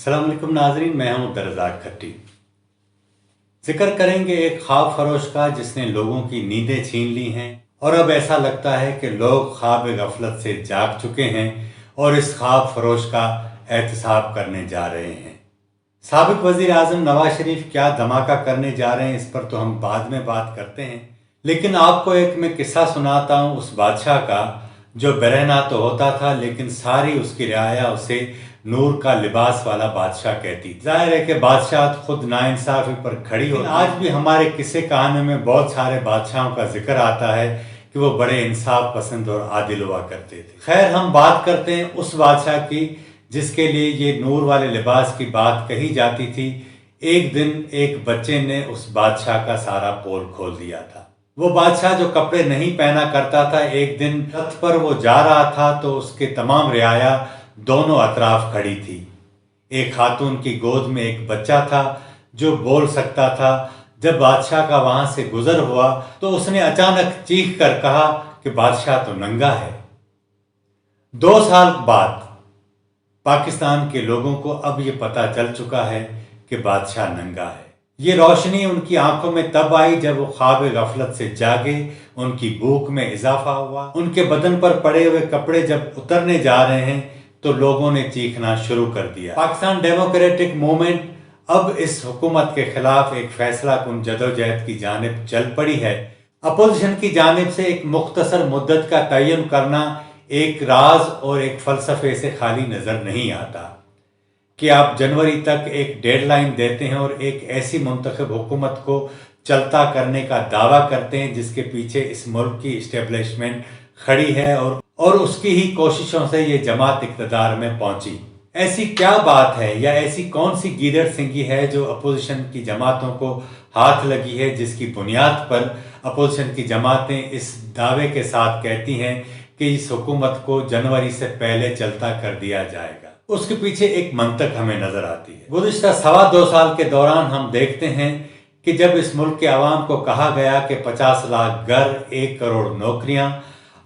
अस्सलाम वालेकुम नाजरीन, मैं हूं अब्दुर्रज़ाक खट्टी। जिक्र करेंगे एक ख्वाब फरोश का जिसने लोगों की नींदें छीन ली हैं और अब ऐसा लगता है कि लोग ख्वाब गफलत से जाग चुके हैं और इस ख्वाब फरोश का एहतसाब करने जा रहे हैं। साबिक वज़ीर आज़म नवाज शरीफ क्या धमाका करने जा रहे हैं, इस पर तो हम बाद में बात करते हैं, लेकिन आपको एक मैं किस्सा सुनाता हूँ उस बादशाह का जो बरहना तो होता था लेकिन सारी उसकी रियाया उसे नूर का लिबास वाला बादशाह कहती। जाहिर है कि बादशाह खुद नाइंसाफी पर खड़ी हो। आज भी हमारे किस्से कहानी में बहुत सारे बादशाहों का जिक्र आता है कि वो बड़े इंसाफ पसंद और आदिल हुआ करते थे। खैर, हम बात करते हैं उस बादशाह की जिसके लिए ये नूर वाले लिबास की बात कही जाती थी। एक दिन एक बच्चे ने उस बादशाह का सारा पोल खोल दिया था। वो बादशाह जो कपड़े नहीं पहना करता था, एक दिन रथ पर वो जा रहा था तो उसके तमाम रियाया दोनों अतराफ खड़ी थी। एक खातून की गोद में एक बच्चा था जो बोल सकता था। जब बादशाह का वहां से गुजर हुआ तो उसने अचानक चीख कर कहा कि बादशाह तो नंगा है। 2 साल बाद पाकिस्तान के लोगों को अब ये पता चल चुका है कि बादशाह नंगा है। ये रोशनी उनकी आंखों में तब आई जब वो ख्वाब गफलत से जागे, उनकी भूख में इजाफा हुआ, उनके बदन पर पड़े हुए कपड़े जब उतरने जा रहे हैं तो लोगों ने चीखना शुरू कर दिया। पाकिस्तान डेमोक्रेटिक मूवमेंट अब इस हुकूमत के खिलाफ एक फैसला कुन जदोजहद की जानिब चल पड़ी है। अपोजिशन की जानिब से एक मुख्तसर मुद्दत का तयन करना एक राज और एक फलसफे से खाली नजर नहीं आता कि आप जनवरी तक एक डेडलाइन देते हैं और एक ऐसी मुंतखब हुकूमत को चलता करने का दावा करते हैं जिसके पीछे इस मुल्क की इस्टेब्लिशमेंट खड़ी है और उसकी ही कोशिशों से ये जमात इक़्तिदार में पहुंची। ऐसी क्या बात है या ऐसी कौन सी गीदड़ सिंगी है जो अपोजिशन की जमातों को हाथ लगी है, जिसकी बुनियाद पर अपोजिशन की जमातें इस दावे के साथ कहती हैं कि इस हुकूमत को जनवरी से पहले चलता कर दिया जाएगा। उसके पीछे एक मंतक हमें नजर आती है। गुज़िश्ता 2.25 साल के दौरान हम देखते हैं कि जब इस मुल्क के अवाम को कहा गया कि 50 लाख घर, 1 करोड़ नौकरियां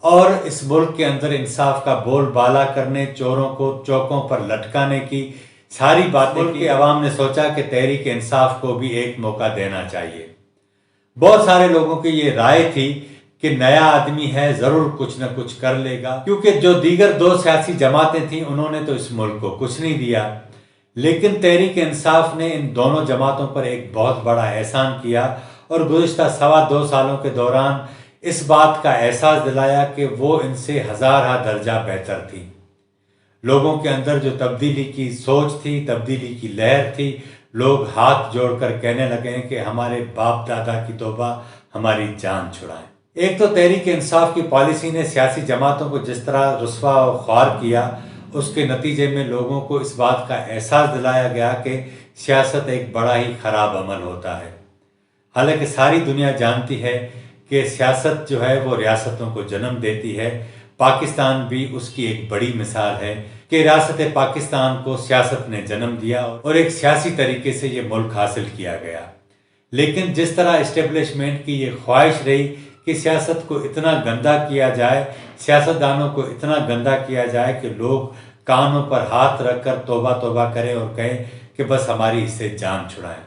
और इस मुल्क के अंदर इंसाफ का बोलबाला करने, चोरों को चौकों पर लटकाने की सारी बातें की, अवाम ने सोचा कि तहरीक इंसाफ को भी एक मौका देना चाहिए। बहुत सारे लोगों की ये राय थी कि नया आदमी है, जरूर कुछ न कुछ कर लेगा, क्योंकि जो दीगर 2 सियासी जमातें थीं उन्होंने तो इस मुल्क को कुछ नहीं दिया। लेकिन तहरीक इंसाफ ने इन दोनों जमातों पर एक बहुत बड़ा एहसान किया और गुज़िश्ता 2.25 सालों के दौरान इस बात का एहसास दिलाया कि वो इनसे हज़ार दर्जा बेहतर थी। लोगों के अंदर जो तब्दीली की सोच थी, तब्दीली की लहर थी, लोग हाथ जोड़कर कहने लगे कि हमारे बाप दादा की तौबा, हमारी जान छुड़ाएं। एक तो तहरीक इंसाफ की पॉलिसी ने सियासी जमातों को जिस तरह रुस्वा और ख्वार किया, उसके नतीजे में लोगों को इस बात का एहसास दिलाया गया कि सियासत एक बड़ा ही खराब अमल होता है। हालांकि सारी दुनिया जानती है कि सियासत जो है वो रियासतों को जन्म देती है। पाकिस्तान भी उसकी एक बड़ी मिसाल है कि रियासत पाकिस्तान को सियासत ने जन्म दिया और एक सियासी तरीके से ये मुल्क हासिल किया गया। लेकिन जिस तरह इस्टेब्लिशमेंट की ये ख्वाहिश रही कि सियासत को इतना गंदा किया जाए, सियासतदानों को इतना गंदा किया जाए कि लोग कानों पर हाथ रखकर तौबा तौबा करें और कहें कि बस हमारी इससे जान छुड़ाएं।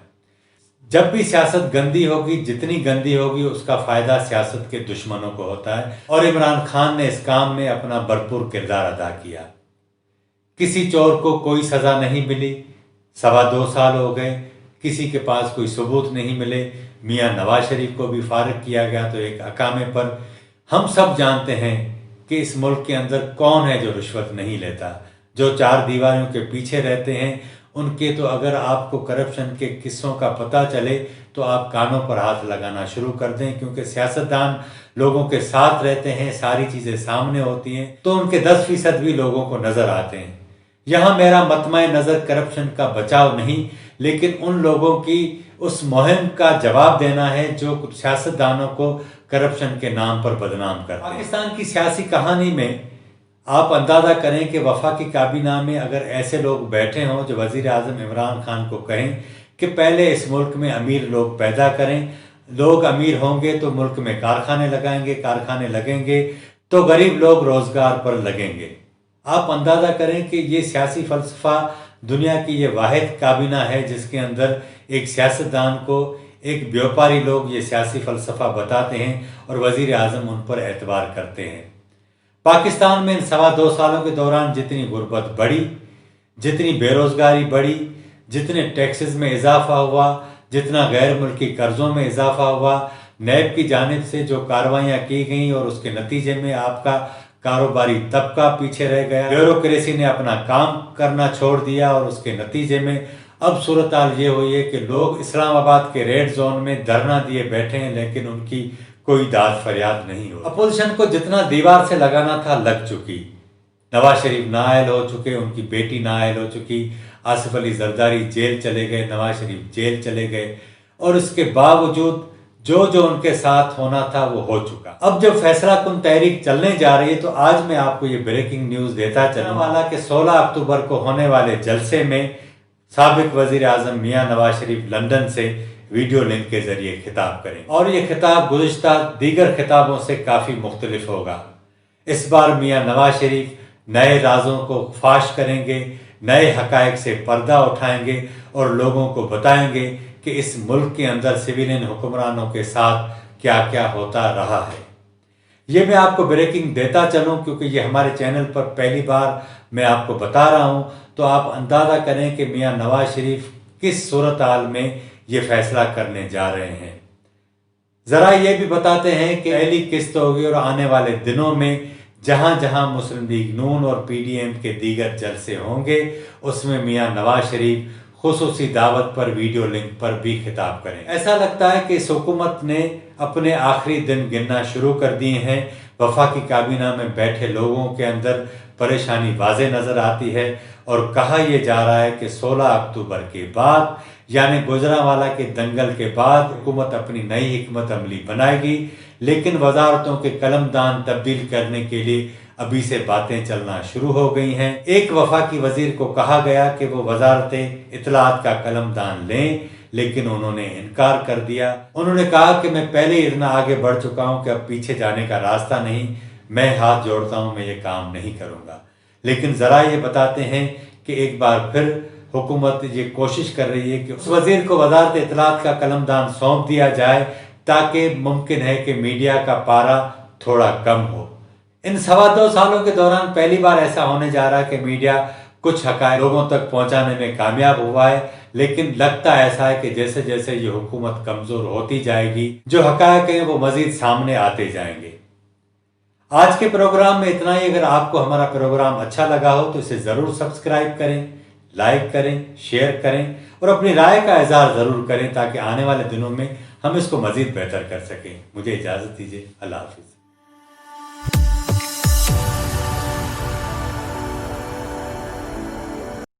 जब भी सियासत गंदी होगी, जितनी गंदी होगी, उसका फायदा सियासत के दुश्मनों को होता है और इमरान खान ने इस काम में अपना भरपूर किरदार अदा किया। किसी चोर को कोई सजा नहीं मिली, 2.25 साल हो गए, किसी के पास कोई सबूत नहीं मिले। मियां नवाज शरीफ को भी फारिग किया गया तो एक अकामे पर। हम सब जानते हैं कि इस मुल्क के अंदर कौन है जो रिश्वत नहीं लेता। जो 4 दीवारों के पीछे रहते हैं उनके तो अगर आपको करप्शन के किस्सों का पता चले तो आप कानों पर हाथ लगाना शुरू कर दें, क्योंकि सियासतदान लोगों के साथ रहते हैं, सारी चीज़ें सामने होती हैं तो उनके 10% भी लोगों को नज़र आते हैं। यहाँ मेरा मतमय नज़र करप्शन का बचाव नहीं, लेकिन उन लोगों की उस मुहिम का जवाब देना है जो सियासतदानों को करप्शन के नाम पर बदनाम करते हैं। पाकिस्तान की सियासी कहानी में आप अंदाजा करें कि वफाकी काबीना में अगर ऐसे लोग बैठे हों जो वज़ीर आज़म इमरान खान को कहें कि पहले इस मुल्क में अमीर लोग पैदा करें, लोग अमीर होंगे तो मुल्क में कारखाने लगाएंगे, कारखाने लगेंगे तो गरीब लोग रोजगार पर लगेंगे। आप अंदाजा करें कि ये सियासी फलसफा दुनिया की ये वाहिद काबीना है जिसके अंदर एक सियासतदान को एक व्यापारी लोग ये सियासी फ़लसफ़ा बताते हैं और वज़ीर आज़म उन पर एतबार करते हैं। पाकिस्तान में इन 2.25 सालों के दौरान जितनी गुर्बत बढ़ी, जितनी बेरोज़गारी बढ़ी, जितने टैक्सेस में इजाफा हुआ, जितना गैर मुल्की कर्ज़ों में इजाफा हुआ, नैब की जानिब से जो कार्रवाइयाँ की गई और उसके नतीजे में आपका कारोबारी तबका पीछे रह गया, ब्यूरोक्रेसी ने अपना काम करना छोड़ दिया और उसके नतीजे में अब सूरत हाल ये हुई है कि लोग इस्लामाबाद के रेड जोन में धरना दिए बैठे हैं, लेकिन उनकी कोई दाद फरियाद नहीं हो। अपोजिशन को जितना दीवार से लगाना था लग चुकी। नवाज शरीफ नाअहल हो चुके, उनकी बेटी नाअहल हो चुकी, आसिफ अली जरदारी जेल चले गए, नवाज शरीफ जेल चले गए, और इसके बावजूद जो जो उनके साथ होना था वो हो चुका। अब जब फैसला कुन तहरीक चलने जा रही है तो आज मैं आपको ये ब्रेकिंग न्यूज़ देता चलूं वाला कि 16 अक्टूबर को होने वाले जलसे में साबिक वजीर आजम मियाँ नवाज शरीफ लंदन से वीडियो लिंक के जरिए खिताब करें, और ये खिताब गुज़िश्ता दीगर खिताबों से काफ़ी मुख्तलिफ होगा। इस बार मियाँ नवाज शरीफ नए राजों को फाश करेंगे, नए हकायक से पर्दा उठाएंगे और लोगों को बताएंगे कि इस मुल्क के अंदर सिविलियन हुक्मरानों के साथ क्या क्या होता रहा है। ये मैं आपको ब्रेकिंग देता चलूं क्योंकि ये हमारे चैनल पर पहली बार मैं आपको बता रहा हूं, तो आप अंदाज़ा करें कि मियाँ नवाज शरीफ किस सूरत हाल में ये फैसला करने जा रहे हैं। ज़रा ये भी बताते हैं कि पहली किस्त होगी और आने वाले दिनों में जहां जहां मुस्लिम लीग नून और PDM के दीगर जलसे होंगे उसमें मियाँ नवाज शरीफ खुसूसी दावत पर वीडियो लिंक पर भी खिताब करें। ऐसा लगता है कि इस हुकूमत ने अपने आखिरी दिन गिनना शुरू कर दिए हैं। वफाकी काबीना में बैठे लोगों के अंदर परेशानी वाज़ेह नज़र आती है और कहा यह जा रहा है कि 16 अक्टूबर के बाद यानी गुजरांवाला के दंगल के बाद हुकूमत अपनी नई हिकमत अमली बनाएगी, लेकिन वजारतों के कलमदान तब्दील करने के लिए अभी से बातें चलना शुरू हो गई हैं। एक वफाकी वजीर को कहा गया कि वो वजारत इत्तलात का कलमदान लें, लेकिन उन्होंने इनकार कर दिया। उन्होंने कहा कि मैं पहले ही इतना आगे बढ़ चुका हूं कि अब पीछे जाने का रास्ता नहीं, मैं हाथ जोड़ता हूं, मैं ये काम नहीं करूंगा। लेकिन ज़रा ये बताते हैं कि एक बार फिर हुकूमत ये कोशिश कर रही है कि उस वजीर को वजारत इत्तलात का कलमदान सौंप दिया जाए ताकि मुमकिन है कि मीडिया का पारा थोड़ा कम हो। इन 2.25 सालों के दौरान पहली बार ऐसा होने जा रहा है कि मीडिया कुछ हकायक लोगों तक पहुंचाने में कामयाब हुआ है, लेकिन लगता ऐसा है कि जैसे जैसे ये हुकूमत कमज़ोर होती जाएगी जो हकायक हैं वो मज़ीद सामने आते जाएंगे। आज के प्रोग्राम में इतना ही। अगर आपको हमारा प्रोग्राम अच्छा लगा हो तो इसे ज़रूर सब्सक्राइब करें, लाइक करें, शेयर करें और अपनी राय का इज़हार ज़रूर करें ताकि आने वाले दिनों में हम इसको मज़ीद बेहतर कर सकें। मुझे इजाज़त दीजिए। अल्लाह हाफ़िज़।